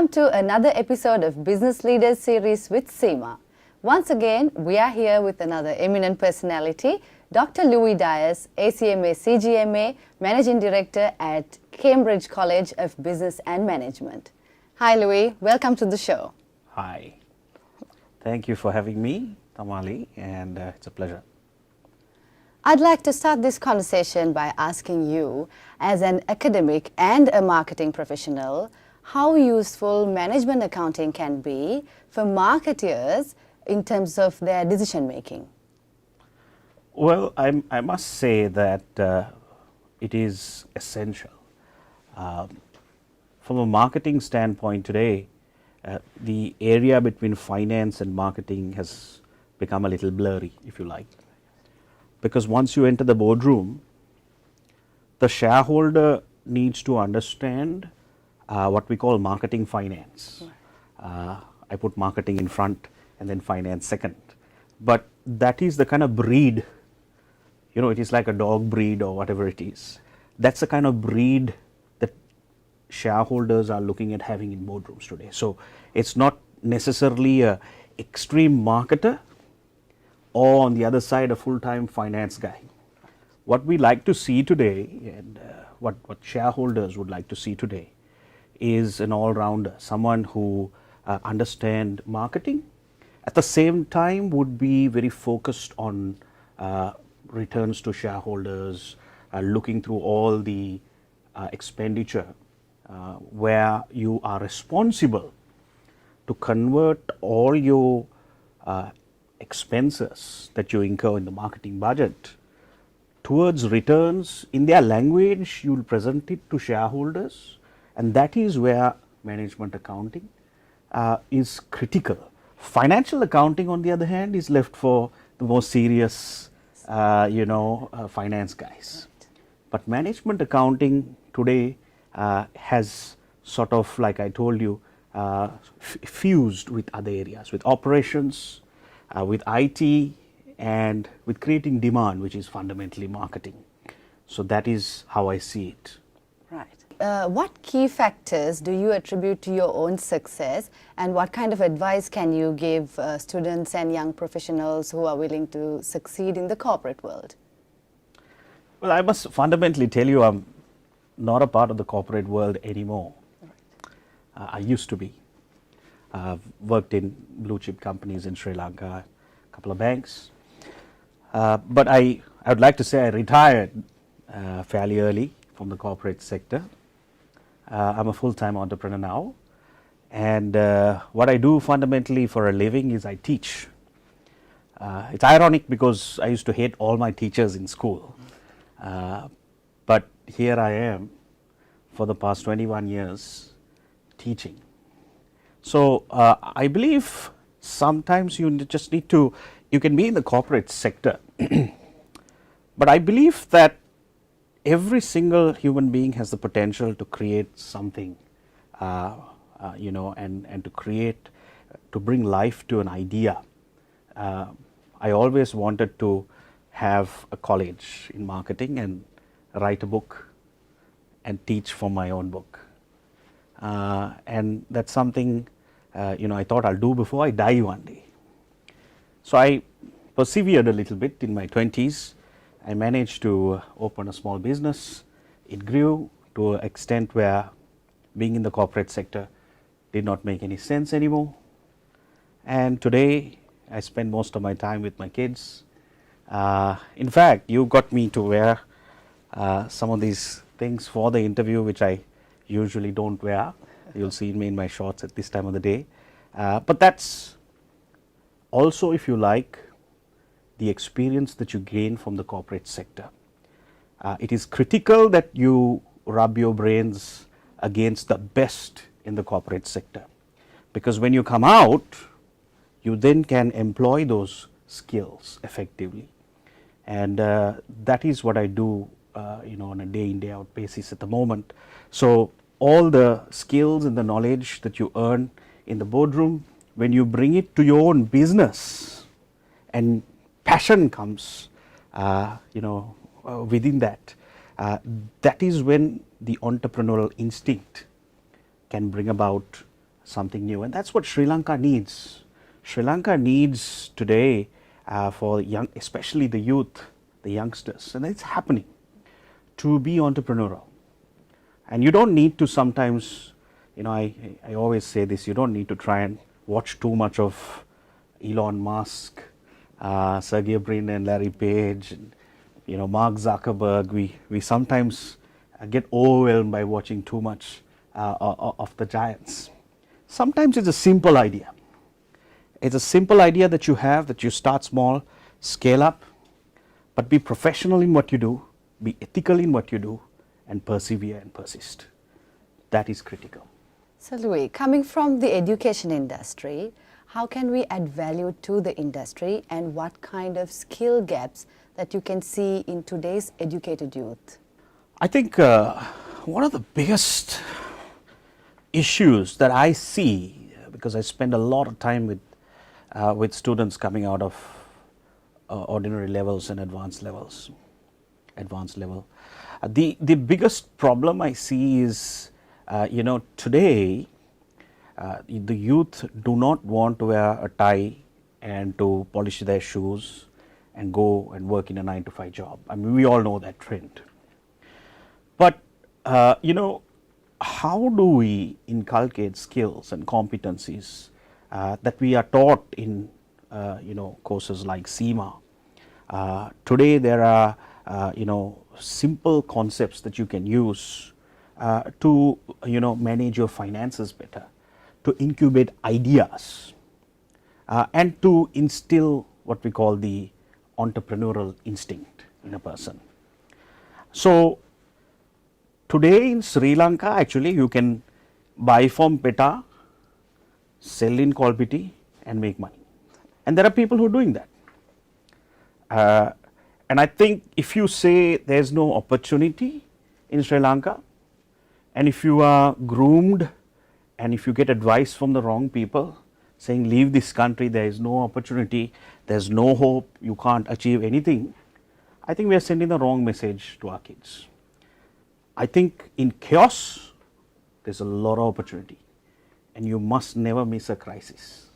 Welcome to another episode of Business Leaders Series with CIMA. Once again, we are here with another eminent personality, Dr. Lewie Diasz, ACMA CGMA, Managing Director at Cambridge College of Business and Management. Hi Lewie, welcome to the show. Hi. Thank you for having me, Tamali, and it's a pleasure. I'd like to start this conversation by asking you, as an academic and a marketing professional, how useful management accounting can be for marketeers in terms of their decision making. Well, I must say that it is essential. From a marketing standpoint today, the area between finance and marketing has become a little blurry, if you like. Because once you enter the boardroom, the shareholder needs to understand what we call marketing finance. I put marketing in front and then finance second. But that is the kind of breed, you know, it is like a dog breed or whatever it is. That's the kind of breed that shareholders are looking at having in boardrooms today. So it's not necessarily an extreme marketer or on the other side a full-time finance guy. What we like to see today and what shareholders would like to see today is an all-rounder, someone who understands marketing, at the same time would be very focused on returns to shareholders, looking through all the expenditure where you are responsible to convert all your expenses that you incur in the marketing budget towards returns. In their language, you will present it to shareholders, and that is where management accounting is critical. Financial accounting, on the other hand, is left for the more serious, finance guys. But management accounting today has sort of, like I told you, fused with other areas, with operations, with IT, and with creating demand, which is fundamentally marketing. So that is how I see it. Right. What key factors do you attribute to your own success, and what kind of advice can you give students and young professionals who are willing to succeed in the corporate world? Well, I must fundamentally tell you, I'm not a part of the corporate world anymore. Right. I used to be. I've worked in blue chip companies in Sri Lanka, a couple of banks. But I would like to say I retired fairly early from the corporate sector. I'm a full-time entrepreneur now, and what I do fundamentally for a living is I teach. It's ironic because I used to hate all my teachers in school, but here I am for the past 21 years teaching. So I believe sometimes you just need to, you can be in the corporate sector, but I believe that every single human being has the potential to create something, and to create, to bring life to an idea. I always wanted to have a college in marketing and write a book and teach from my own book. And that's something, I thought I'll do before I die one day. So I persevered a little bit in my 20s. I managed to open a small business. It grew to an extent where being in the corporate sector did not make any sense anymore. And today I spend most of my time with my kids. In fact, you got me to wear some of these things for the interview, which I usually don't wear. You'll see me in my shorts at this time of the day. But that's also, if you like, the experience that you gain from the corporate sector. It is critical that you rub your brains against the best in the corporate sector, because when you come out, you then can employ those skills effectively. And that is what I do on a day in, day out basis at the moment. So all the skills and the knowledge that you earn in the boardroom, when you bring it to your own business and passion comes, within that, that is when the entrepreneurial instinct can bring about something new, and that's what Sri Lanka needs. Sri Lanka needs today for young, especially the youth, the youngsters, and it's happening, to be entrepreneurial. And you don't need to sometimes, I always say this, you don't need to try and watch too much of Elon Musk, Sergey Brin and Larry Page, and, Mark Zuckerberg. We sometimes get overwhelmed by watching too much of the giants. Sometimes it's a simple idea. It's a simple idea that you have, that you start small, scale up, but be professional in what you do, be ethical in what you do, and persevere and persist. That is critical. So Lewie, coming from the education industry, how can we add value to the industry, and what kind of skill gaps that you can see in today's educated youth? I think one of the biggest issues that I see, because I spend a lot of time with students coming out of ordinary levels and advanced level, the biggest problem I see is, today the youth do not want to wear a tie and to polish their shoes and go and work in a 9-to-5 job. I mean, we all know that trend. But, how do we inculcate skills and competencies that we are taught in, courses like CIMA? Today there are, simple concepts that you can use to, manage your finances better, to incubate ideas, and to instill what we call the entrepreneurial instinct in a person. So, today in Sri Lanka, actually, you can buy from PETA, sell in Kolpiti, and make money. And there are people who are doing that. And I think if you say there's no opportunity in Sri Lanka, and if you are groomed, and if you get advice from the wrong people, saying leave this country, there is no opportunity, there's no hope, you can't achieve anything, I think we are sending the wrong message to our kids. I think in chaos, there's a lot of opportunity, and you must never miss a crisis.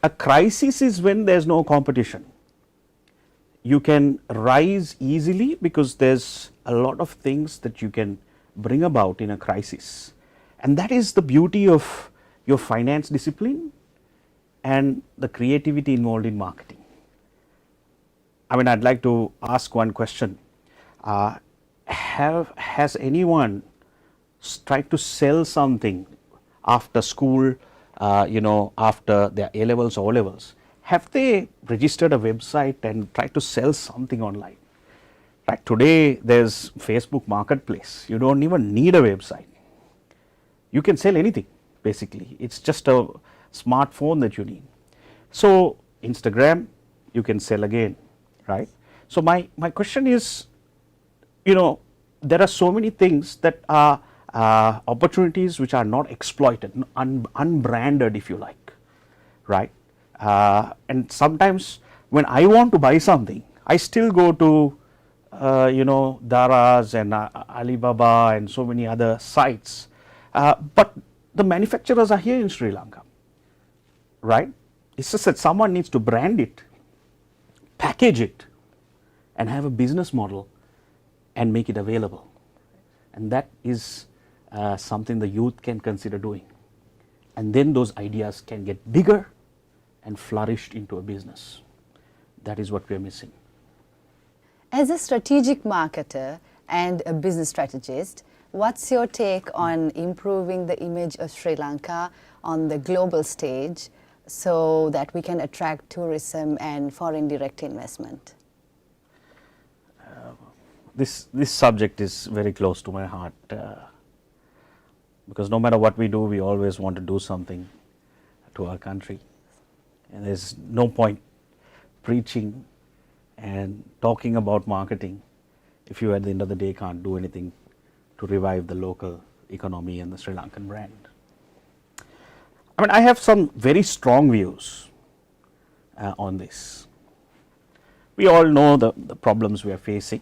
A crisis is when there's no competition. You can rise easily because there's a lot of things that you can bring about in a crisis. And that is the beauty of your finance discipline and the creativity involved in marketing. I mean, I'd like to ask one question. Has anyone tried to sell something after school, after their A-levels or O-levels? Have they registered a website and tried to sell something online? Right, today there's Facebook Marketplace. You don't even need a website. You can sell anything, basically. It's just a smartphone that you need. So Instagram, you can sell again, right? So my question is, there are so many things that are opportunities which are not exploited, unbranded, if you like, right? And sometimes when I want to buy something, I still go to Daraz and Alibaba and so many other sites, but the manufacturers are here in Sri Lanka, right? It's just that someone needs to brand it, package it, and have a business model and make it available. And that is something the youth can consider doing. And then those ideas can get bigger and flourished into a business. That is what we are missing. As a strategic marketer and a business strategist, what's your take on improving the image of Sri Lanka on the global stage so that we can attract tourism and foreign direct investment? This subject is very close to my heart because no matter what we do, we always want to do something to our country. And there's no point preaching and talking about marketing if you at the end of the day can't do anything to revive the local economy and the Sri Lankan brand. I mean, I have some very strong views on this. We all know the problems we are facing.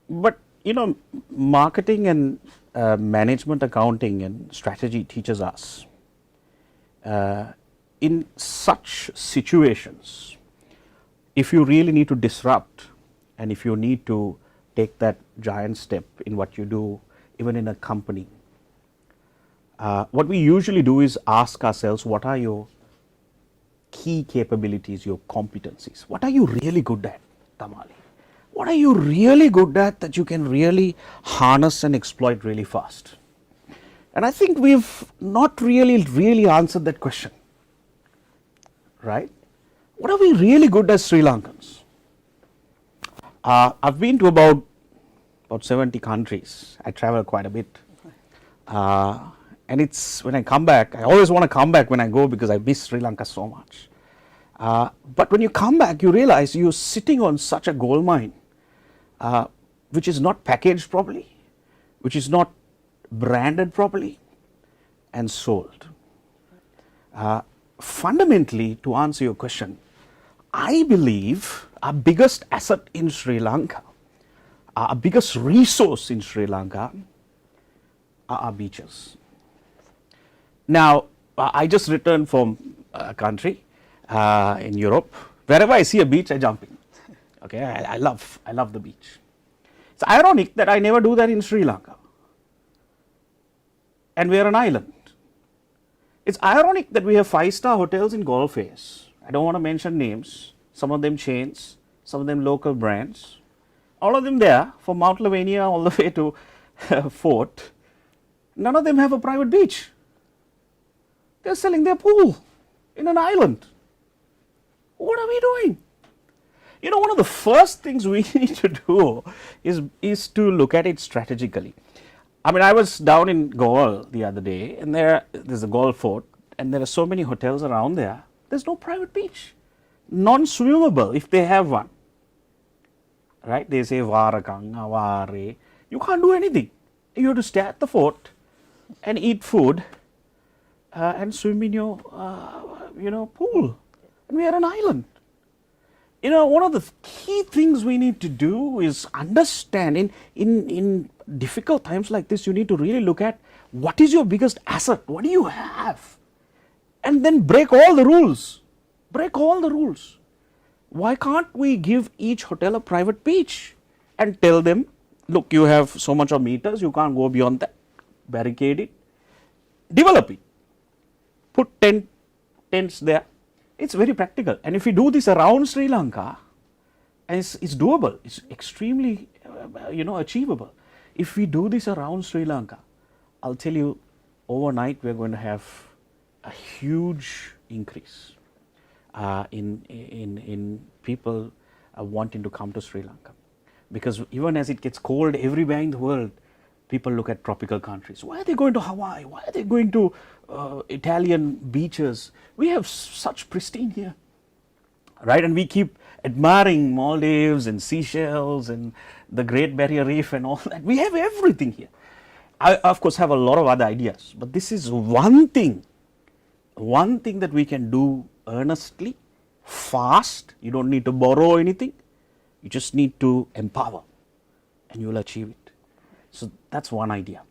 But marketing and management accounting and strategy teaches us, in such situations, if you really need to disrupt and if you need to take that giant step in what you do, even in a company, what we usually do is ask ourselves, what are your key capabilities, your competencies? What are you really good at, Tamali? What are you really good at that you can really harness and exploit really fast? And I think we've not really answered that question, right? What are we really good as Sri Lankans? I've been to about 70 countries. I travel quite a bit. And it's, when I come back, I always want to come back when I go because I miss Sri Lanka so much. But when you come back, you realize you're sitting on such a gold mine, which is not packaged properly, which is not branded properly and sold. Fundamentally, to answer your question, I believe our biggest asset in Sri Lanka, our biggest resource in Sri Lanka are our beaches. Now, I just returned from a country in Europe. Wherever I see a beach, I jump in. Okay, I love the beach. It's ironic that I never do that in Sri Lanka. And we are an island. It's ironic that we have 5-star hotels in Golf Face. I don't want to mention names. Some of them chains, some of them local brands. All of them there, from Mount Lavinia all the way to Fort. None of them have a private beach. They're selling their pool in an island. What are we doing? You know, one of the first things we need to do is to look at it strategically. I mean, I was down in Goa the other day, and there's a Goa fort, and there are so many hotels around there. There's no private beach, non-swimmable if they have one. Right? They say Varakang, Avare. You can't do anything. You have to stay at the fort and eat food and swim in your pool. And we are an island. You know, one of the key things we need to do is understand in difficult times like this, you need to really look at what is your biggest asset, what do you have? And then break all the rules. Break all the rules. Why can't we give each hotel a private beach and tell them, look, you have so much of meters, you can't go beyond that. Barricade it. Develop it. Put tents there. It's very practical. And if we do this around Sri Lanka, it's doable. It's extremely, achievable. If we do this around Sri Lanka, I'll tell you, overnight we're going to have a huge increase in people wanting to come to Sri Lanka. Because even as it gets cold everywhere in the world, people look at tropical countries. Why are they going to Hawaii? Why are they going to Italian beaches? We have such pristine here, right? And we keep admiring Maldives and Seychelles and the Great Barrier Reef and all that. We have everything here. I, of course, have a lot of other ideas, but this is one thing that we can do earnestly, fast. You don't need to borrow anything. You just need to empower, and you will achieve it. So that's one idea.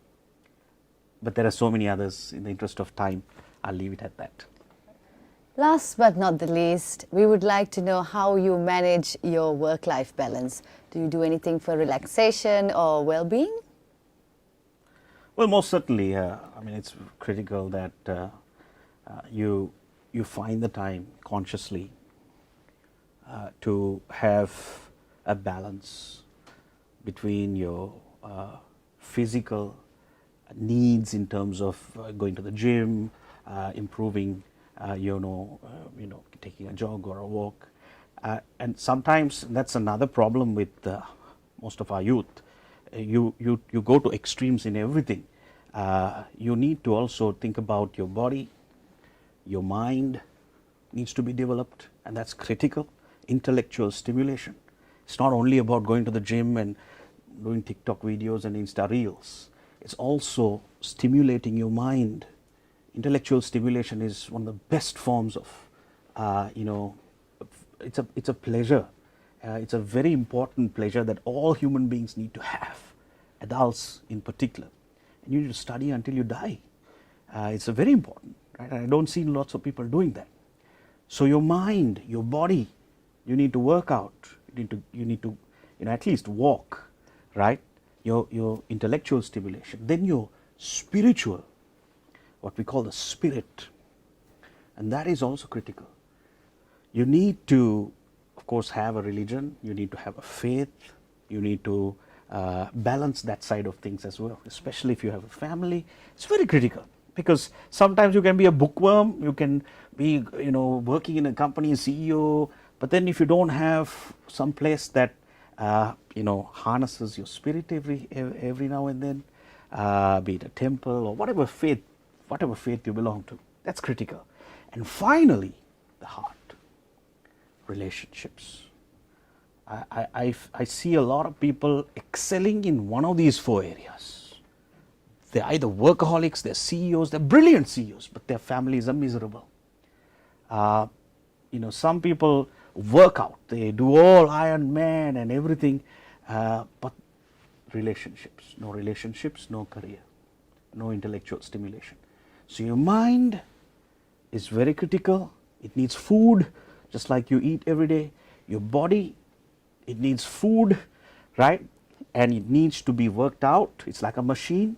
But there are so many others. In the interest of time, I'll leave it at that. Last but not the least, we would like to know how you manage your work-life balance. Do you do anything for relaxation or well-being? Well, most certainly. It's critical that you find the time consciously to have a balance between your physical needs in terms of going to the gym, improving, taking a jog or a walk. And sometimes that's another problem with most of our youth. You go to extremes in everything. You need to also think about your body, your mind needs to be developed, and that's critical. Intellectual stimulation. It's not only about going to the gym and doing TikTok videos and Insta Reels. It's also stimulating your mind. Intellectual stimulation is one of the best forms of, it's a pleasure. It's a very important pleasure that all human beings need to have, adults in particular. and you need to study until you die. It's a very important, right? I don't see lots of people doing that. So your mind, your body, you need to work out. You need to at least walk, right? Your intellectual stimulation, then your spiritual, what we call the spirit, and that is also critical. You need to, of course, have a religion. You need to have a faith. You need to balance that side of things as well, especially if you have a family. It's very critical, because sometimes you can be a bookworm, you can be working in a company, CEO, but then if you don't have some place that harnesses your spirit every now and then, be it a temple or whatever faith you belong to, that's critical. And finally, the heart, relationships. I see a lot of people excelling in one of these 4 areas. They're either workaholics, they're CEOs, they're brilliant CEOs, but their families are miserable. Some people work out, they do all Iron Man and everything, but relationships, no career, no intellectual stimulation. So your mind is very critical. It needs food, just like you eat every day. Your body, it needs food, right? And it needs to be worked out. It's like a machine.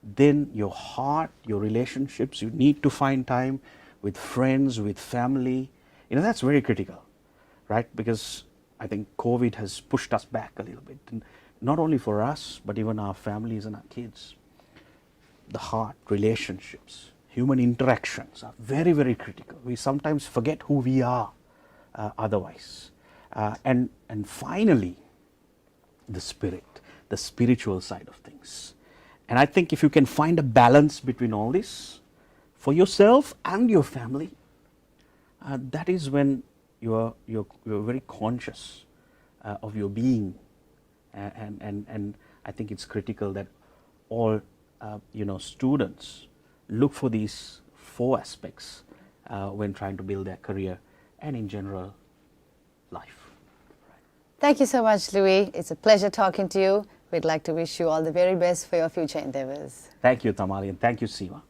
Then your heart, your relationships, you need to find time with friends, with family. That's very critical, right? Because I think COVID has pushed us back a little bit. And not only for us, but even our families and our kids. The heart, relationships, human interactions are very, very critical. We sometimes forget who we are otherwise. And finally, the spirit, the spiritual side of things. And I think if you can find a balance between all this for yourself and your family, that is when you're very conscious of your being. And I think it's critical that all students look for these 4 aspects when trying to build their career and in general life. Thank you so much, Lewie. It's a pleasure talking to you. We'd like to wish you all the very best for your future endeavors. Thank you, Tamali, and thank you, CIMA.